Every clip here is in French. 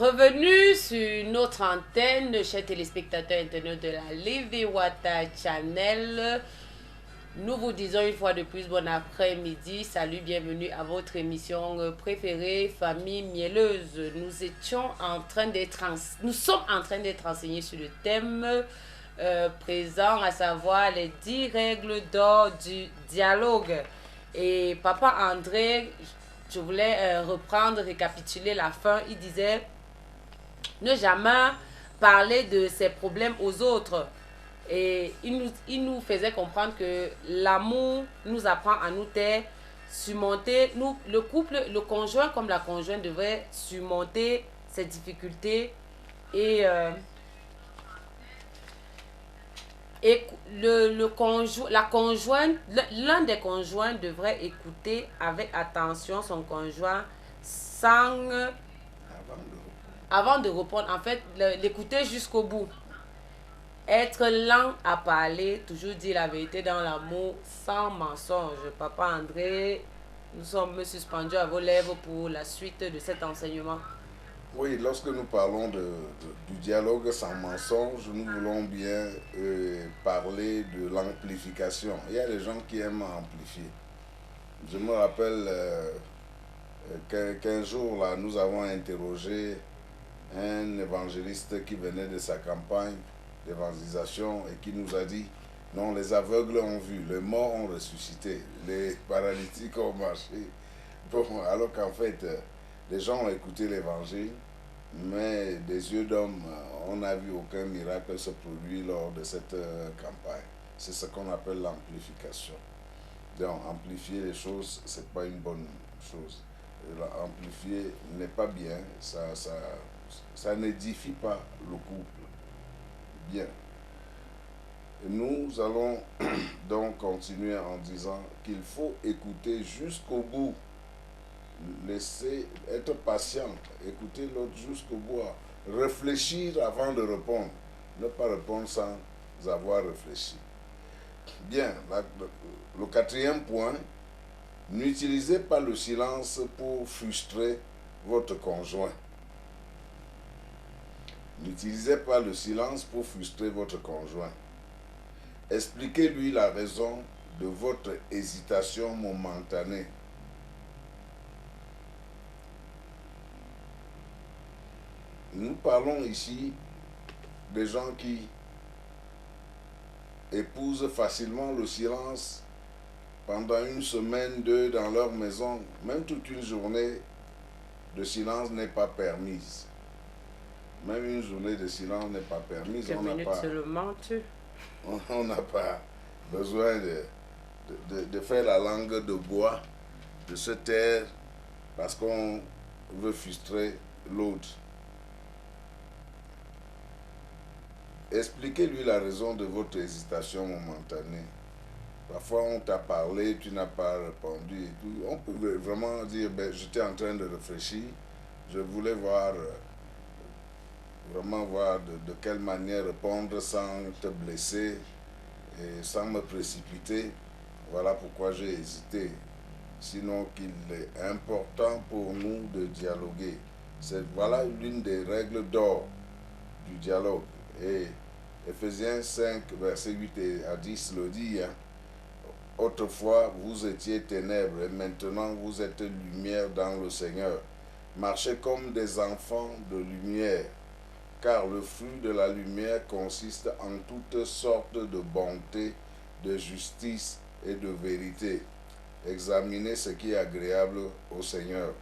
Revenu sur notre antenne, chers téléspectateurs internautes de la Living Water Channel, nous vous disons une fois de plus bon après-midi. Salut, bienvenue à votre émission préférée, Famille Mielleuse. Nous sommes en train d'être renseignés sur le thème présent, à savoir les 10 règles d'or du dialogue. Et Papa André, je voulais récapituler la fin. Il disait ne jamais parler de ses problèmes aux autres. Et il nous faisait comprendre que l'amour nous apprend à nous taire, surmonter, le couple, le conjoint comme la conjointe devrait surmonter ses difficultés et, l'un des conjoints devrait écouter avec attention son conjoint sans avant de répondre, en fait, l'écouter jusqu'au bout. Être lent à parler, toujours dire la vérité dans l'amour, sans mensonge. Papa André, nous sommes suspendus à vos lèvres pour la suite de cet enseignement. Oui, lorsque nous parlons du dialogue sans mensonge, nous voulons bien parler de l'amplification. Il y a des gens qui aiment amplifier. Je me rappelle qu'un jour, là, nous avons interrogé un évangéliste qui venait de sa campagne d'évangélisation et qui nous a dit non, les aveugles ont vu, les morts ont ressuscité, les paralytiques ont marché. Bon, alors qu'en fait, les gens ont écouté l'évangile, mais des yeux d'homme, on n'a vu aucun miracle se produire lors de cette campagne. C'est ce qu'on appelle l'amplification. Donc, amplifier les choses, ce n'est pas une bonne chose. Amplifier n'est pas bien, ça n'édifie pas le couple. Bien. Nous allons donc continuer en disant qu'il faut écouter jusqu'au bout. Laisser être patient, écouter l'autre jusqu'au bout. Réfléchir avant de répondre. Ne pas répondre sans avoir réfléchi. Bien. Le quatrième point, n'utilisez pas le silence pour frustrer votre conjoint. N'utilisez pas le silence pour frustrer votre conjoint. Expliquez-lui la raison de votre hésitation momentanée. Nous parlons ici des gens qui épousent facilement le silence pendant une semaine, deux dans leur maison. Même toute une journée de silence n'est pas permise. Même une journée de silence n'est pas permise. Quelques minutes seulement, on n'a pas besoin de faire la langue de bois, de se taire parce qu'on veut frustrer l'autre. Expliquez-lui la raison de votre hésitation momentanée. Parfois, on t'a parlé, tu n'as pas répondu et tout. On peut vraiment dire, j'étais en train de réfléchir, je voulais vraiment voir de quelle manière répondre sans te blesser et sans me précipiter. Voilà pourquoi j'ai hésité. Sinon qu'il est important pour nous de dialoguer. Voilà l'une des règles d'or du dialogue. Et Ephésiens 5, versets 8 à 10 le dit. Autrefois, vous étiez ténèbres et maintenant vous êtes lumière dans le Seigneur. Marchez comme des enfants de lumière, car le fruit de la lumière consiste en toutes sortes de bonté, de justice et de vérité. Examinez ce qui est agréable au Seigneur.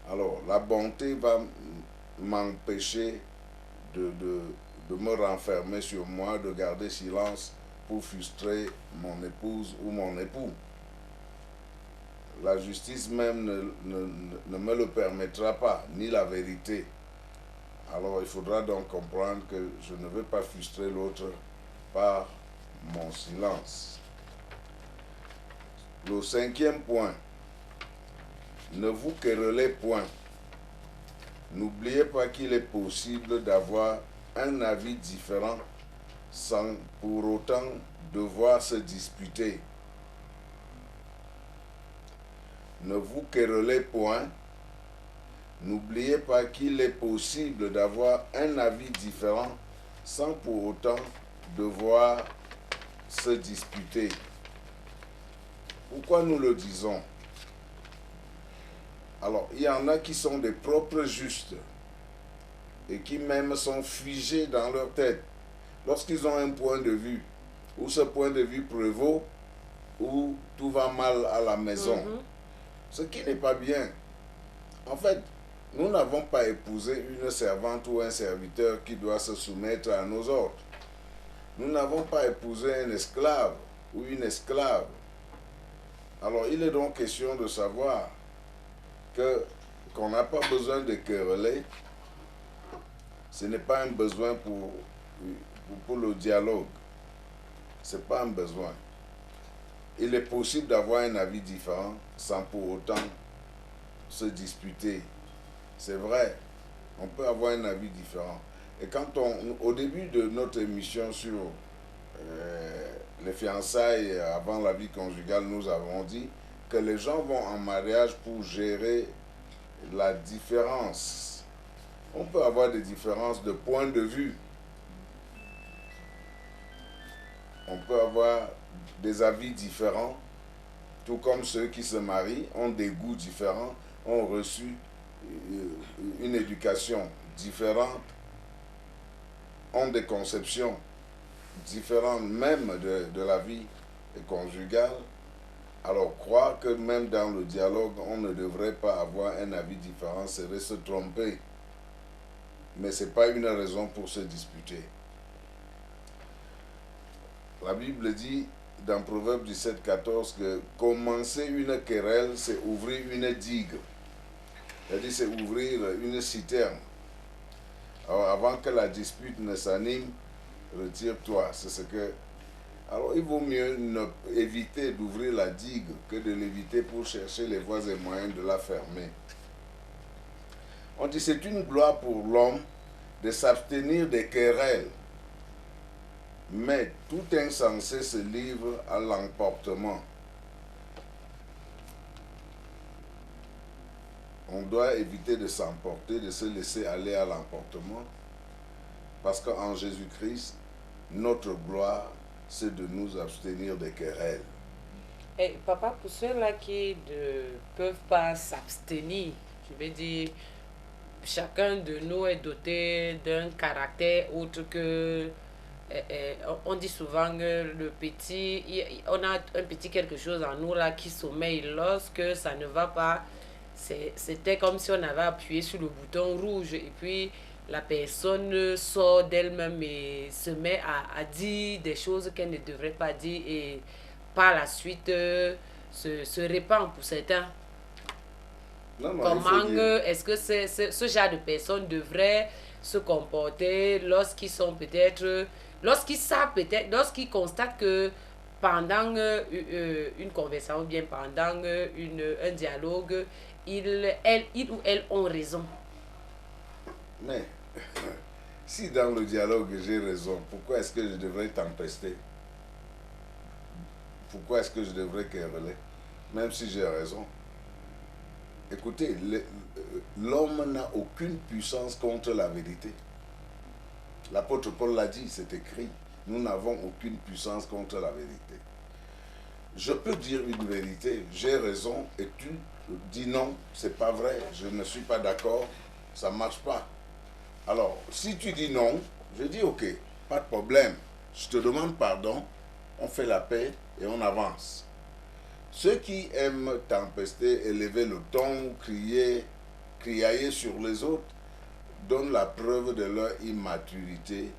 Alors, la bonté va m'empêcher de me renfermer sur moi, de garder silence pour frustrer mon épouse ou mon époux. La justice même ne me le permettra pas, ni la vérité. Alors il faudra donc comprendre que je ne veux pas frustrer l'autre par mon silence. Le cinquième point, ne vous querellez point. N'oubliez pas qu'il est possible d'avoir un avis différent sans pour autant devoir se disputer. Ne vous querellez point. N'oubliez pas qu'il est possible d'avoir un avis différent sans pour autant devoir se disputer. Pourquoi nous le disons? Alors, il y en a qui sont des propres justes et qui même sont figés dans leur tête. Lorsqu'ils ont un point de vue, où ce point de vue prévaut, où tout va mal à la maison. Ce qui n'est pas bien. En fait, nous n'avons pas épousé une servante ou un serviteur qui doit se soumettre à nos ordres. Nous n'avons pas épousé un esclave ou une esclave. Alors, il est donc question de savoir qu'on n'a pas besoin de quereller. Ce n'est pas un besoin pour le dialogue. Ce n'est pas un besoin. Il est possible d'avoir un avis différent sans pour autant se disputer. C'est vrai, on peut avoir un avis différent. Et quand au début de notre émission sur les fiançailles avant la vie conjugale, nous avons dit que les gens vont en mariage pour gérer la différence. On peut avoir des différences de point de vue. On peut avoir des avis différents, tout comme ceux qui se marient ont des goûts différents, ont reçu une éducation différente, ont des conceptions différentes même de la vie conjugale. Alors croire que même dans le dialogue, on ne devrait pas avoir un avis différent serait se tromper. Mais ce n'est pas une raison pour se disputer. La Bible dit dans Proverbe 17-14 que commencer une querelle, c'est ouvrir une digue. C'est-à-dire, c'est ouvrir une citerne. Alors, avant que la dispute ne s'anime, retire-toi. C'est ce que... Alors, il vaut mieux éviter d'ouvrir la digue que de l'éviter pour chercher les voies et moyens de la fermer. On dit c'est une gloire pour l'homme de s'abstenir des querelles. Mais tout insensé se livre à l'emportement. On doit éviter de s'emporter, de se laisser aller à l'emportement, parce qu'en Jésus-Christ, notre gloire, c'est de nous abstenir des querelles. Et papa, pour ceux-là qui ne peuvent pas s'abstenir, je veux dire, chacun de nous est doté d'un caractère autre que... on dit souvent que le petit, on a un petit quelque chose en nous là qui sommeille. Lorsque ça ne va pas, c'était comme si on avait appuyé sur le bouton rouge et puis la personne sort d'elle-même et se met à dire des choses qu'elle ne devrait pas dire et par la suite se répand pour certains. Non, Comment est-ce que ce genre de personnes devraient se comporter lorsqu'ils sont peut-être, lorsqu'ils savent peut-être, lorsqu'ils constatent que pendant une conversation ou bien pendant un dialogue, ils ou elles ont raison. Mais si dans le dialogue j'ai raison, pourquoi est-ce que je devrais tempester? Pourquoi est-ce que je devrais quereller? Même si j'ai raison. Écoutez, l'homme n'a aucune puissance contre la vérité. L'apôtre Paul l'a dit, c'est écrit. Nous n'avons aucune puissance contre la vérité. Je peux dire une vérité, j'ai raison, et tu dis non, c'est pas vrai, je ne suis pas d'accord, ça ne marche pas. Alors, si tu dis non, je dis ok, pas de problème, je te demande pardon, on fait la paix et on avance. Ceux qui aiment tempester, élever le ton, criailler sur les autres, donnent la preuve de leur immaturité.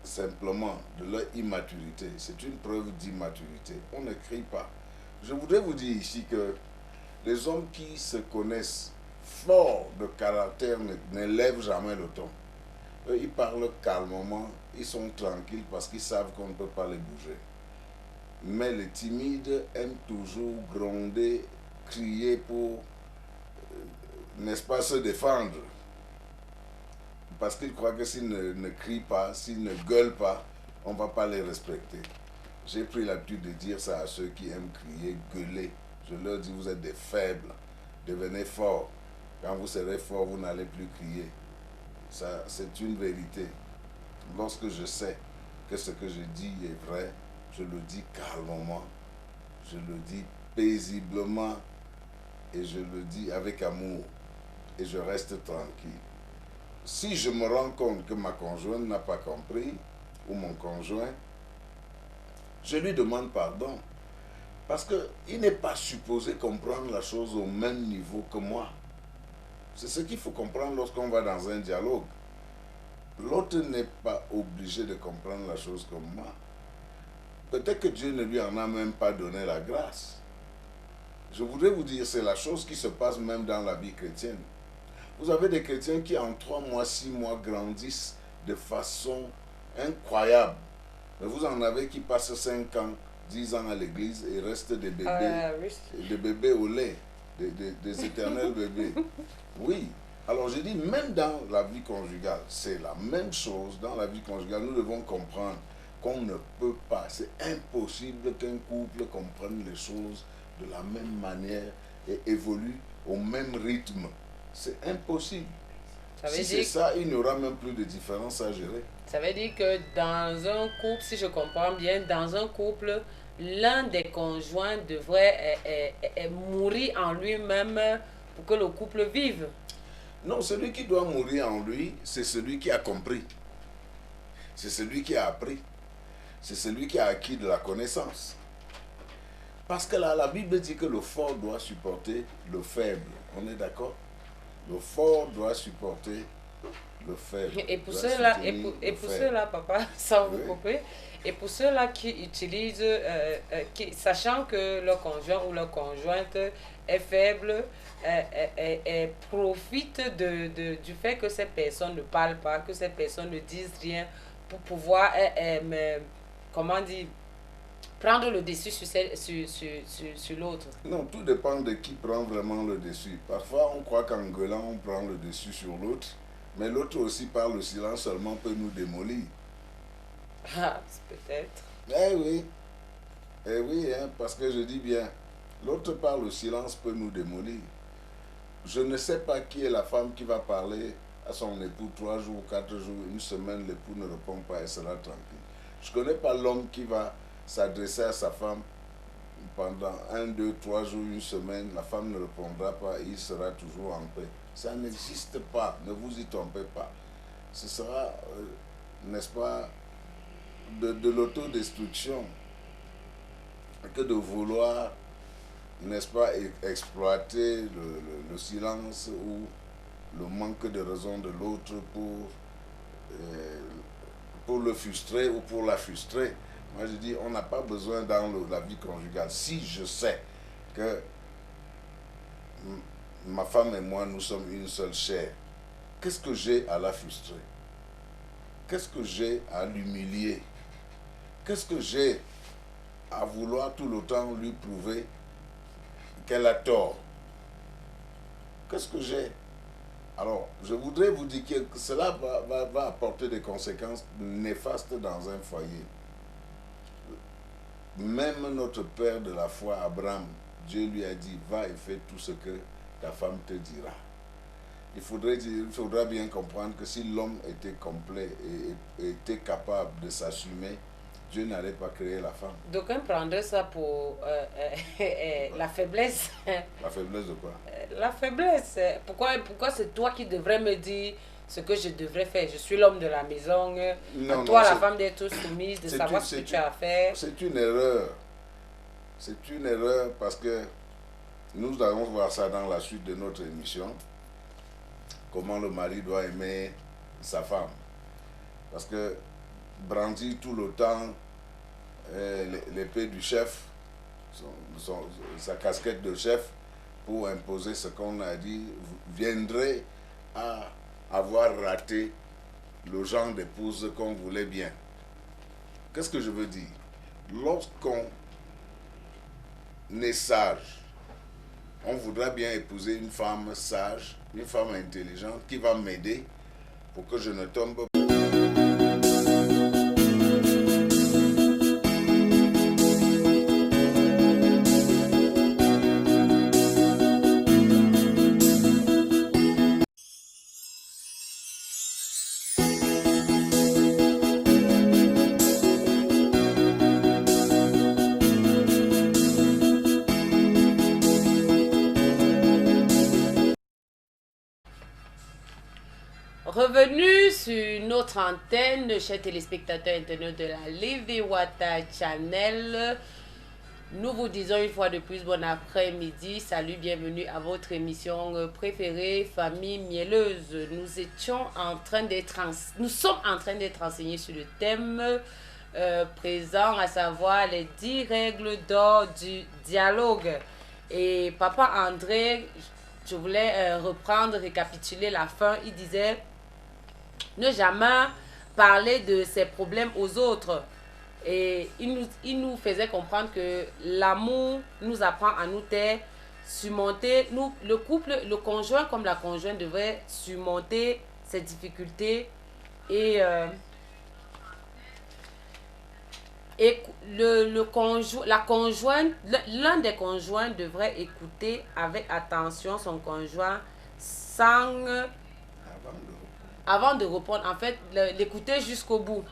Simplement, de leur immaturité. C'est une preuve d'immaturité. On ne crie pas. Je voudrais vous dire ici que les hommes qui se connaissent forts de caractère n'élèvent jamais le ton. Eux, ils parlent calmement, ils sont tranquilles parce qu'ils savent qu'on ne peut pas les bouger. Mais les timides aiment toujours gronder, crier pour, n'est-ce pas, se défendre. Parce qu'ils croient que s'ils ne crient pas, s'ils ne gueulent pas, on ne va pas les respecter. J'ai pris l'habitude de dire ça à ceux qui aiment crier, gueuler. Je leur dis, vous êtes des faibles, devenez forts. Quand vous serez fort, vous n'allez plus crier. Ça, c'est une vérité. Lorsque je sais que ce que je dis est vrai, je le dis calmement, je le dis paisiblement et je le dis avec amour et je reste tranquille. Si je me rends compte que ma conjointe n'a pas compris ou mon conjoint, je lui demande pardon. Parce qu'il n'est pas supposé comprendre la chose au même niveau que moi. C'est ce qu'il faut comprendre lorsqu'on va dans un dialogue. L'autre n'est pas obligé de comprendre la chose comme moi. Peut-être que Dieu ne lui en a même pas donné la grâce. Je voudrais vous dire, c'est la chose qui se passe même dans la vie chrétienne. Vous avez des chrétiens qui en 3 mois, 6 mois grandissent de façon incroyable. Mais vous en avez qui passent 5 ans, 10 ans à l'église et restent des bébés, des bébés au lait, des éternels bébés. Oui. Alors je dis, même dans la vie conjugale, c'est la même chose. Dans la vie conjugale, nous devons comprendre qu'on ne peut pas, c'est impossible qu'un couple comprenne les choses de la même manière et évolue au même rythme. C'est impossible. Si c'est ça, il n'y aura même plus de différence à gérer. Ça veut dire que dans un couple, si je comprends bien, dans un couple, l'un des conjoints devrait mourir en lui-même pour que le couple vive. Non, celui qui doit mourir en lui, c'est celui qui a compris. C'est celui qui a appris. C'est celui qui a acquis de la connaissance. Parce que là, la Bible dit que le fort doit supporter le faible. On est d'accord? Le fort doit supporter le faible. Et pour ceux-là, papa, sans vous couper, et pour ceux-là qui utilisent, sachant que leur conjoint ou leur conjointe est faible, profitent du fait que ces personnes ne parlent pas, que ces personnes ne disent rien pour pouvoir, comment dire, prendre le dessus sur l'autre. Non, tout dépend de qui prend vraiment le dessus. Parfois, on croit qu'en gueulant, on prend le dessus sur l'autre, mais l'autre aussi, par le silence seulement, peut nous démolir. Ah, peut-être. Eh oui, hein, parce que je dis bien, l'autre par le silence peut nous démolir. Je ne sais pas qui est la femme qui va parler à son époux 3 jours, 4 jours, une semaine, l'époux ne répond pas, elle sera tranquille. Je ne connais pas l'homme qui va s'adresser à sa femme pendant 1, 2, 3 jours, une semaine, la femme ne répondra pas et il sera toujours en paix. Ça n'existe pas, ne vous y trompez pas. Ce sera, n'est-ce pas, de l'autodestruction que de vouloir, n'est-ce pas, exploiter le silence ou le manque de raison de l'autre pour le frustrer ou pour la frustrer. Moi, je dis, on n'a pas besoin dans la vie conjugale. Si je sais que ma femme et moi, nous sommes une seule chair, qu'est-ce que j'ai à la frustrer? Qu'est-ce que j'ai à l'humilier? Qu'est-ce que j'ai à vouloir tout le temps lui prouver qu'elle a tort? Qu'est-ce que j'ai? Alors, je voudrais vous dire que cela va apporter des conséquences néfastes dans un foyer. Même notre père de la foi, Abraham, Dieu lui a dit, va et fais tout ce que ta femme te dira. Il faudra bien comprendre que si l'homme était complet et était capable de s'assumer, Dieu n'allait pas créer la femme. D'aucuns prendraient ça pour la faiblesse. La faiblesse de quoi? La faiblesse. Pourquoi c'est toi qui devrais me dire ce que je devrais faire? Je suis l'homme de la maison. Non, toi, la femme, d'être soumise, de savoir ce que tu as à faire. C'est une erreur. C'est une erreur parce que nous allons voir ça dans la suite de notre émission. Comment le mari doit aimer sa femme. Parce que brandir tout le temps l'épée du chef, sa casquette de chef, pour imposer ce qu'on a dit, viendrait à avoir raté le genre d'épouse qu'on voulait bien. Qu'est-ce que je veux dire? Lorsqu'on est sage, on voudra bien épouser une femme sage, une femme intelligente qui va m'aider pour que je ne tombe pas. Revenu sur notre antenne, chers téléspectateurs internautes de la Living Water Channel. Nous vous disons une fois de plus bon après-midi. Salut, bienvenue à votre émission préférée, Famille Mielleuse. Nous sommes en train d'être renseignés sur le thème présent, à savoir les 10 règles d'or du dialogue. Et Papa André, je voulais récapituler la fin. Il disait ne jamais parler de ses problèmes aux autres. Et il nous faisait comprendre que l'amour nous apprend à nous taire, surmonter, le couple, le conjoint comme la conjointe devrait surmonter ses difficultés et l'un des conjoints devrait écouter avec attention son conjoint avant de répondre. En fait, l'écouter jusqu'au bout.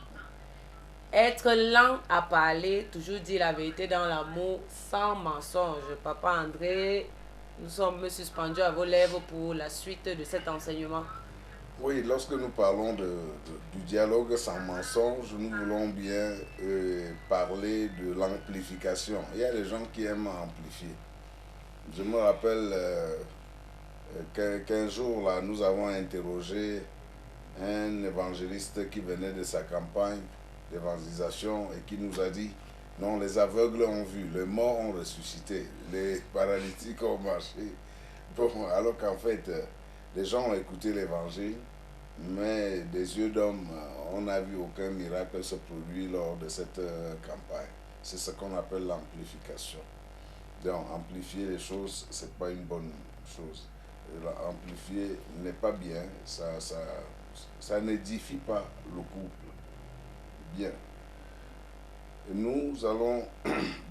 Être lent à parler, toujours dire la vérité dans l'amour, sans mensonge. Papa André, nous sommes suspendus à vos lèvres pour la suite de cet enseignement. Oui, lorsque nous parlons du dialogue sans mensonge, nous voulons bien parler de l'amplification. Il y a des gens qui aiment amplifier. Je me rappelle qu'un jour, là, nous avons interrogé un évangéliste qui venait de sa campagne d'évangélisation et qui nous a dit non, les aveugles ont vu, les morts ont ressuscité, les paralytiques ont marché. Bon, alors qu'en fait, les gens ont écouté l'évangile, mais des yeux d'homme, on n'a vu aucun miracle se produire lors de cette campagne. C'est ce qu'on appelle l'amplification. Donc, amplifier les choses, ce n'est pas une bonne chose. Amplifier n'est pas bien, ça n'édifie pas le couple. Bien. Nous allons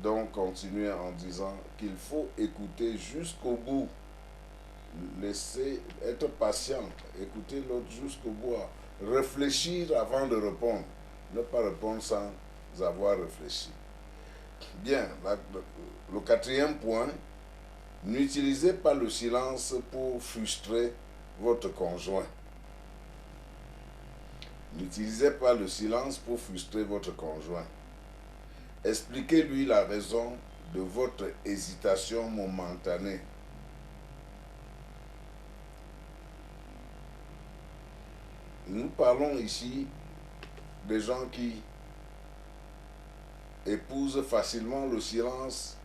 donc continuer en disant qu'il faut écouter jusqu'au bout. Laisser être patient, écouter l'autre jusqu'au bout, réfléchir avant de répondre. Ne pas répondre sans avoir réfléchi. Bien, le quatrième point, n'utilisez pas le silence pour frustrer votre conjoint. N'utilisez pas le silence pour frustrer votre conjoint. Expliquez-lui la raison de votre hésitation momentanée. Nous parlons ici des gens qui épousent facilement le silence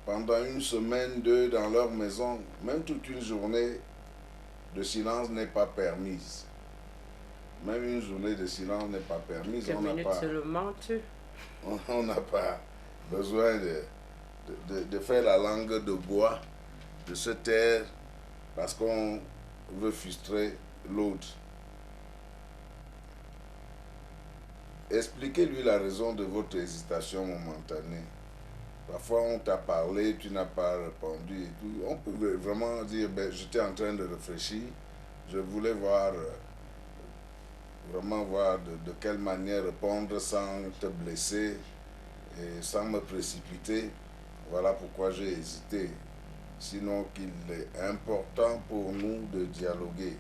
pendant une semaine, 2 dans leur maison. Même toute une journée de silence n'est pas permise. Même une journée de silence n'est pas permise. Quelques minutes seulement, on n'a pas besoin de faire la langue de bois, de se taire parce qu'on veut frustrer l'autre. Expliquez-lui la raison de votre hésitation momentanée. Parfois, on t'a parlé, tu n'as pas répondu et tout. On peut vraiment dire, j'étais en train de réfléchir, je voulais vraiment voir de quelle manière répondre sans te blesser et sans me précipiter. Voilà pourquoi j'ai hésité. Sinon qu'il est important pour nous de dialoguer.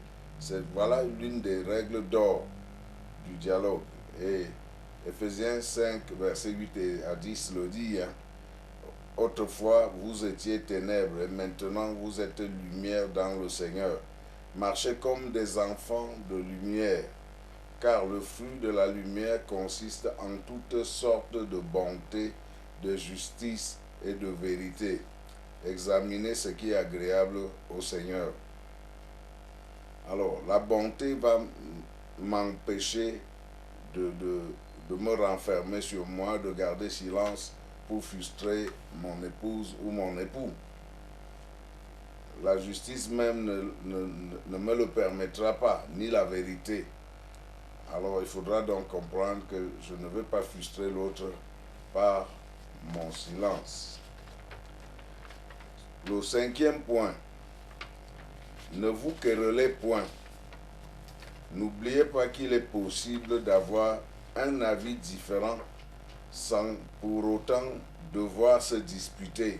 Voilà l'une des règles d'or du dialogue. Et Ephésiens 5, versets 8 à 10 le dit. Autrefois, vous étiez ténèbres et maintenant vous êtes lumière dans le Seigneur. Marchez comme des enfants de lumière, car le fruit de la lumière consiste en toutes sortes de bonté, de justice et de vérité. Examinez ce qui est agréable au Seigneur. Alors, la bonté va m'empêcher de me renfermer sur moi, de garder silence pour frustrer mon épouse ou mon époux. La justice même ne me le permettra pas, ni la vérité. Alors il faudra donc comprendre que je ne veux pas frustrer l'autre par mon silence. Le cinquième point, ne vous querellez point. N'oubliez pas qu'il est possible d'avoir un avis différent sans pour autant devoir se disputer.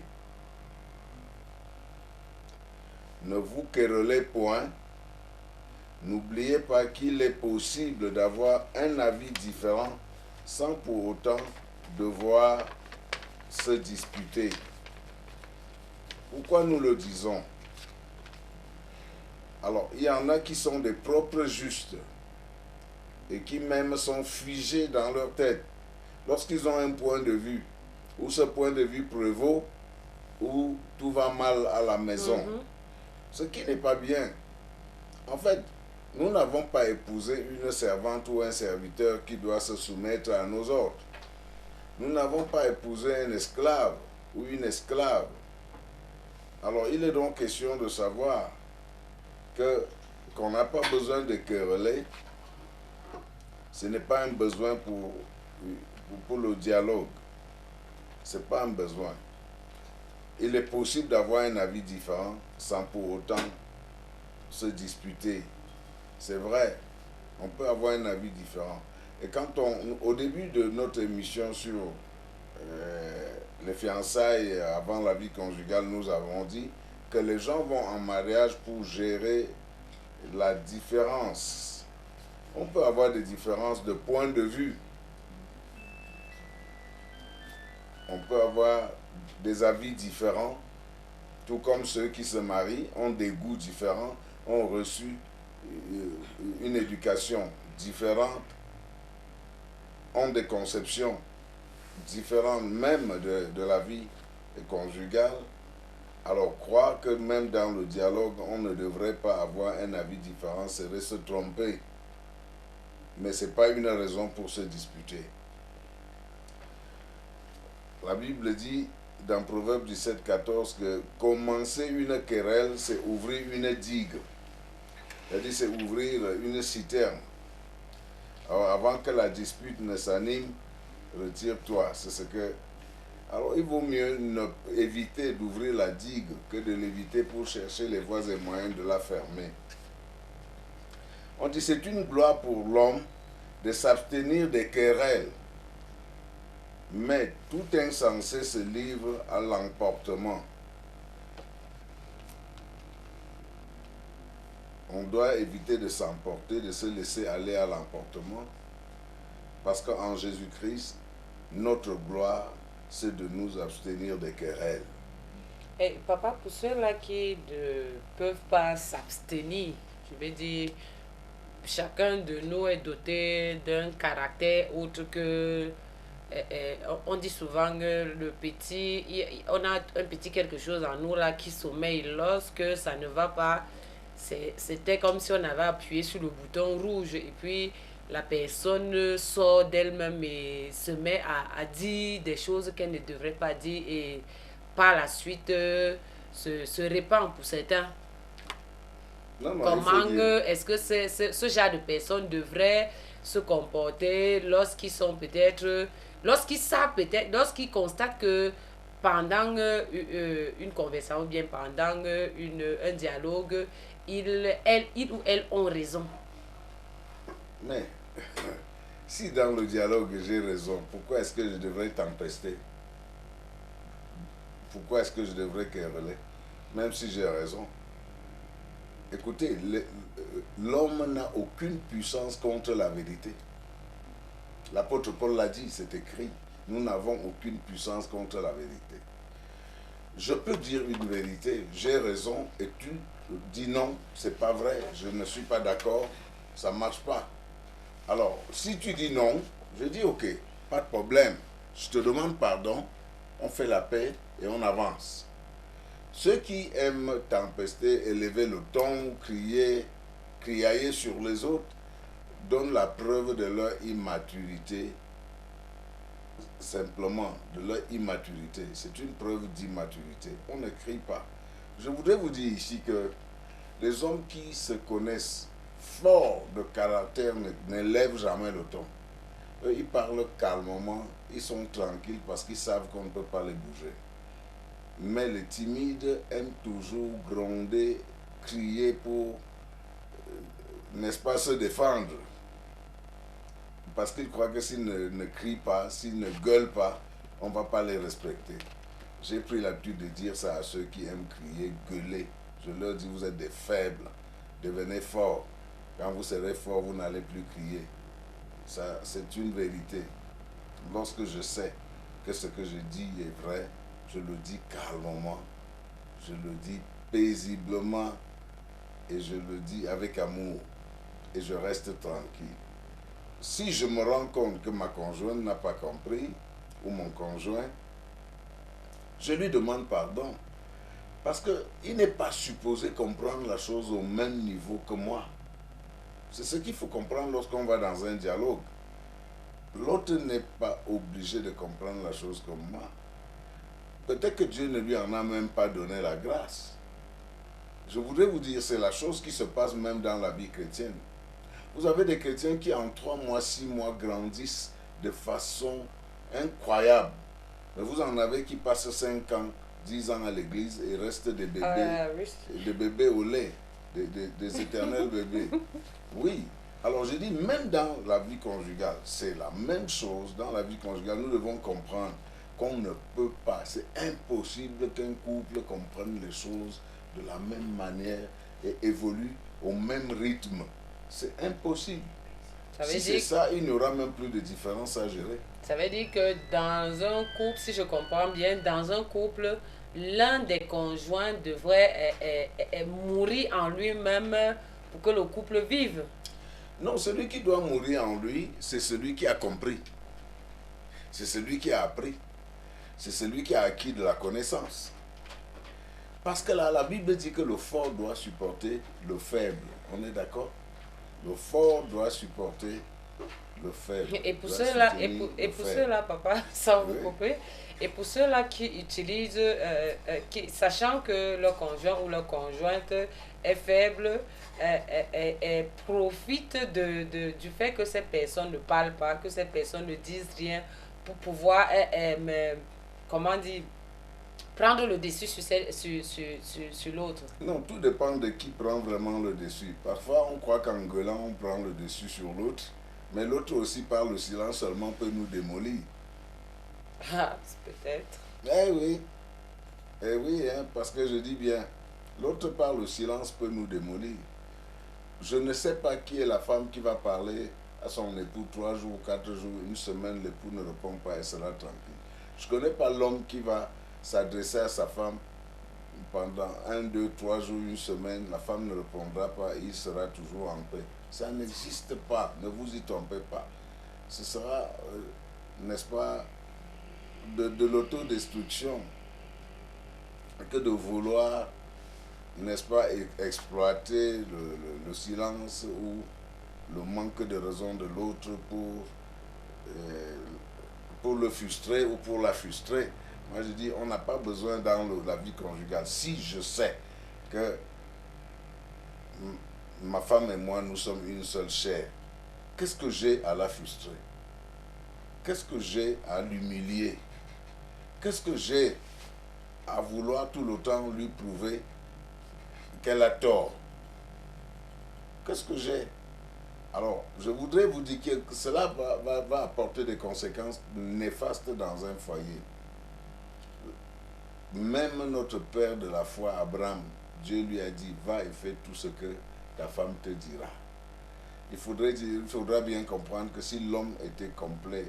Ne vous querellez point. N'oubliez pas qu'il est possible d'avoir un avis différent sans pour autant devoir se disputer. Pourquoi nous le disons? Alors, il y en a qui sont des propres justes et qui même sont figés dans leur tête. Lorsqu'ils ont un point de vue, où ce point de vue prévaut, où tout va mal à la maison, ce qui n'est pas bien. En fait, nous n'avons pas épousé une servante ou un serviteur qui doit se soumettre à nos ordres. Nous n'avons pas épousé un esclave ou une esclave. Alors, il est donc question de savoir qu'on n'a pas besoin de quereller. Ce n'est pas un besoin pour le dialogue. Ce n'est pas un besoin. Il est possible d'avoir un avis différent sans pour autant se disputer. C'est vrai, on peut avoir un avis différent. Et quand au début de notre émission sur les fiançailles avant la vie conjugale, nous avons dit que les gens vont en mariage pour gérer la différence. On peut avoir des différences de point de vue. On peut avoir des avis différents, tout comme ceux qui se marient ont des goûts différents, ont reçu une éducation différente, ont des conceptions différentes même de la vie conjugale. Alors croire que même dans le dialogue, on ne devrait pas avoir un avis différent serait se tromper. Mais ce n'est pas une raison pour se disputer. La Bible dit dans Proverbe 17-14 que commencer une querelle, c'est ouvrir une digue. C'est-à-dire c'est ouvrir une citerne. Alors avant que la dispute ne s'anime, retire-toi. C'est ce que... Alors il vaut mieux éviter d'ouvrir la digue que de l'éviter pour chercher les voies et moyens de la fermer. On dit c'est une gloire pour l'homme de s'abstenir des querelles. Mais tout insensé se livre à l'emportement. On doit éviter de s'emporter, de se laisser aller à l'emportement, parce qu'en Jésus-Christ, notre gloire, c'est de nous abstenir des querelles. Et papa, pour ceux-là qui ne peuvent pas s'abstenir, je veux dire, chacun de nous est doté d'un caractère autre que... on dit souvent que le petit, on a un petit quelque chose en nous là qui sommeille. Lorsque ça ne va pas, c'était comme si on avait appuyé sur le bouton rouge et puis la personne sort d'elle-même et se met à dire des choses qu'elle ne devrait pas dire et par la suite se répand pour certains. Non, Comment est-ce que ce genre de personnes devraient se comporter lorsqu'ils sont peut-être, lorsqu'ils savent peut-être, lorsqu'ils constatent que pendant une conversation ou bien pendant un dialogue, ils ou elles ont raison. Mais si dans le dialogue j'ai raison, pourquoi est-ce que je devrais tempester? Pourquoi est-ce que je devrais quereller? Même si j'ai raison. Écoutez, l'homme n'a aucune puissance contre la vérité. L'apôtre Paul l'a dit, c'est écrit. Nous n'avons aucune puissance contre la vérité. Je peux dire une vérité, j'ai raison, et tu dis non, c'est pas vrai, je ne suis pas d'accord, ça ne marche pas. Alors, si tu dis non, je dis ok, pas de problème, je te demande pardon, on fait la paix et on avance. Ceux qui aiment tempester, élever le ton, criailler sur les autres, donnent la preuve de leur immaturité. Simplement, de leur immaturité. C'est une preuve d'immaturité. On ne crie pas. Je voudrais vous dire ici que les hommes qui se connaissent forts de caractère n'élèvent jamais le ton. Eux, ils parlent calmement, ils sont tranquilles parce qu'ils savent qu'on ne peut pas les bouger. Mais les timides aiment toujours gronder, crier pour, n'est-ce pas, se défendre. Parce qu'ils croient que s'ils ne crient pas, s'ils ne gueulent pas, on ne va pas les respecter. J'ai pris l'habitude de dire ça à ceux qui aiment crier, gueuler. Je leur dis, vous êtes des faibles, devenez forts. Quand vous serez fort, vous n'allez plus crier. Ça, c'est une vérité. Lorsque je sais que ce que je dis est vrai, je le dis calmement, je le dis paisiblement et je le dis avec amour et je reste tranquille. Si je me rends compte que ma conjointe n'a pas compris ou mon conjoint, je lui demande pardon. Parce qu'il n'est pas supposé comprendre la chose au même niveau que moi. C'est ce qu'il faut comprendre lorsqu'on va dans un dialogue. L'autre n'est pas obligé de comprendre la chose comme moi. Peut-être que Dieu ne lui en a même pas donné la grâce. Je voudrais vous dire, c'est la chose qui se passe même dans la vie chrétienne. Vous avez des chrétiens qui en 3 mois, 6 mois grandissent de façon incroyable. Mais vous en avez qui passent 5 ans, 10 ans à l'église et restent des bébés, des bébés au lait, des éternels bébés. Oui. Alors je dis, même dans la vie conjugale, c'est la même chose. Dans la vie conjugale, nous devons comprendre qu'on ne peut pas, c'est impossible qu'un couple comprenne les choses de la même manière et évolue au même rythme. C'est impossible. Si c'est ça, il n'y aura même plus de différence à gérer. Ça veut dire que dans un couple, si je comprends bien, dans un couple, l'un des conjoints devrait mourir en lui-même pour que le couple vive. Non, celui qui doit mourir en lui, c'est celui qui a compris. C'est celui qui a appris. C'est celui qui a acquis de la connaissance. Parce que là, la Bible dit que le fort doit supporter le faible. On est d'accord? Le fort doit supporter le faible. Et pour ceux-là, papa, sans vous couper, et pour ceux-là qui utilisent, sachant que leur conjoint ou leur conjointe est faible, profitent du fait que ces personnes ne parlent pas, que ces personnes ne disent rien pour pouvoir, comment dire, prendre le dessus sur l'autre. Non, tout dépend de qui prend vraiment le dessus. Parfois, on croit qu'en gueulant, on prend le dessus sur l'autre, mais l'autre aussi, par le silence seulement, peut nous démolir. Ah, peut-être. Eh oui, hein, parce que je dis bien, l'autre par le silence peut nous démolir. Je ne sais pas qui est la femme qui va parler à son époux 3 jours, 4 jours, une semaine, l'époux ne répond pas, elle sera tranquille. Je ne connais pas l'homme qui va s'adresser à sa femme pendant 1, 2, 3 jours, une semaine, la femme ne répondra pas, il sera toujours en paix. Ça n'existe pas, ne vous y trompez pas. Ce sera, n'est-ce pas, de l'autodestruction que de vouloir, n'est-ce pas, exploiter le silence ou le manque de raison de l'autre pour le frustrer ou pour la frustrer. Moi, je dis, on n'a pas besoin dans la vie conjugale. Si je sais que ma femme et moi, nous sommes une seule chair, qu'est-ce que j'ai à la frustrer? Qu'est-ce que j'ai à l'humilier? Qu'est-ce que j'ai à vouloir tout le temps lui prouver qu'elle a tort? Qu'est-ce que j'ai? Alors, je voudrais vous dire que cela va apporter des conséquences néfastes dans un foyer. Même notre père de la foi, Abraham, Dieu lui a dit, va et fais tout ce que ta femme te dira. Il faudra bien comprendre que si l'homme était complet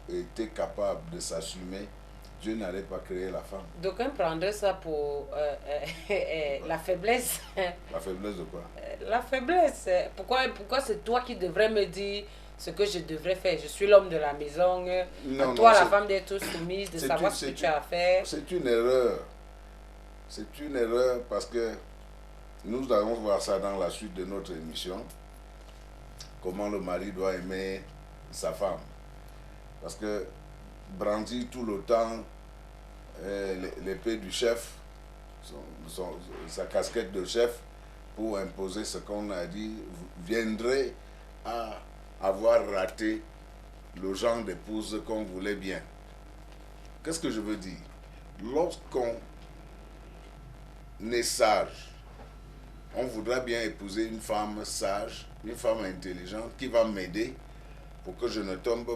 et était capable de s'assumer, Dieu n'allait pas créer la femme. D'aucuns prendraient ça pour la faiblesse. La faiblesse de quoi? La faiblesse. Pourquoi c'est toi qui devrais me dire ce que je devrais faire? Je suis l'homme de la maison. Toi, la femme, d'être soumise, de savoir ce que tu as à faire. C'est une erreur. C'est une erreur parce que nous allons voir ça dans la suite de notre émission. Comment le mari doit aimer sa femme. Parce que brandir tout le temps l'épée du chef, sa casquette de chef, pour imposer ce qu'on a dit, viendrait à avoir raté le genre d'épouse qu'on voulait bien. Qu'est-ce que je veux dire? Lorsqu'on est sage, on voudra bien épouser une femme sage, une femme intelligente qui va m'aider pour que je ne tombe